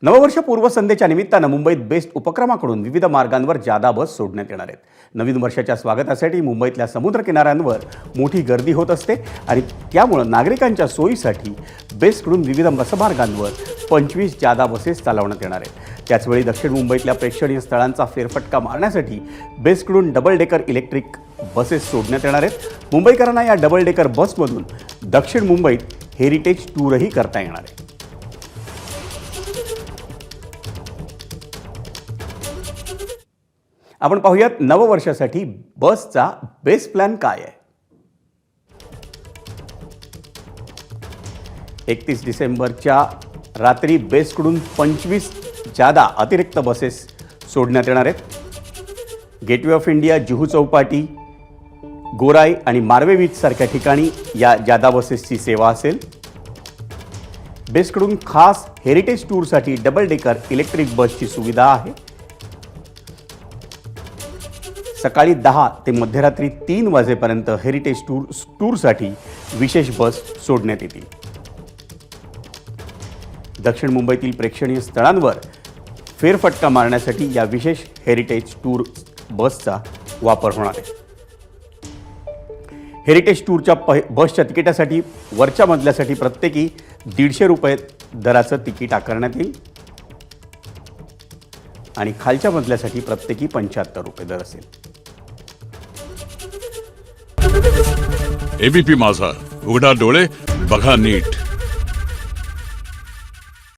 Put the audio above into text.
नववर्ष पूर्वसंध्येच्या निमित्तानं मुंबईत बेस्ट उपक्रमाकडून विविध मार्गांवर जादा बस सोडण्यात येणार आहेत. नवीन वर्षाच्या स्वागतासाठी मुंबईतल्या समुद्र किनाऱ्यांवर मोठी गर्दी होत असते आणि त्यामुळे नागरिकांच्या सोयीसाठी बेस्टकडून विविध बसमार्गांवर 25 जादा बसेस चालवण्यात येणार आहेत. त्याचवेळी दक्षिण मुंबईतल्या प्रेक्षणीय स्थळांचा फेरफटका मारण्यासाठी बेस्टकडून डबल डेकर इलेक्ट्रिक बसेस सोडण्यात येणार आहेत. मुंबईकरांना या डबल डेकर बसमधून दक्षिण मुंबईत हेरिटेज टूरही करता येणार आहे. आपण पाहूयात नववर्षासाठी बसचा बेस्ट प्लॅन काय आहे. 31 डिसेंबरच्या रात्री बेस्टकडून 25 जादा अतिरिक्त बसेस सोडण्यात येणार आहेत. Gateway of India, Juhu Chowpatty, गोराई आणि मार्वे बीच सारख्या ठिकाणी या जादा बसेसची सेवा असेल. बेस्टकडून खास हेरिटेज टूरसाठी डबल डेकर इलेक्ट्रिक बसची सुविधा आहे. सकाळी 10 ते मध्यरात्री 3 वाजेपर्यंत हेरिटेज टूरसाठी विशेष बस सोडण्यात येतील. दक्षिण मुंबईतील प्रेक्षणीय स्थळांवर फेरफटका मारण्यासाठी या विशेष हेरिटेज टूर बसचा वापर होणार आहे. हेरिटेज टूरच्या बसच्या तिकिटासाठी वरच्या मजल्यासाठी प्रत्येकी 150 रुपये दराचं तिकीट आकारण्यात येईल आणि खालच्या मजल्यासाठी प्रत्येकी 75 रुपये दर असेल. एबीपी माझा, उघडा डोळे बघा नीट.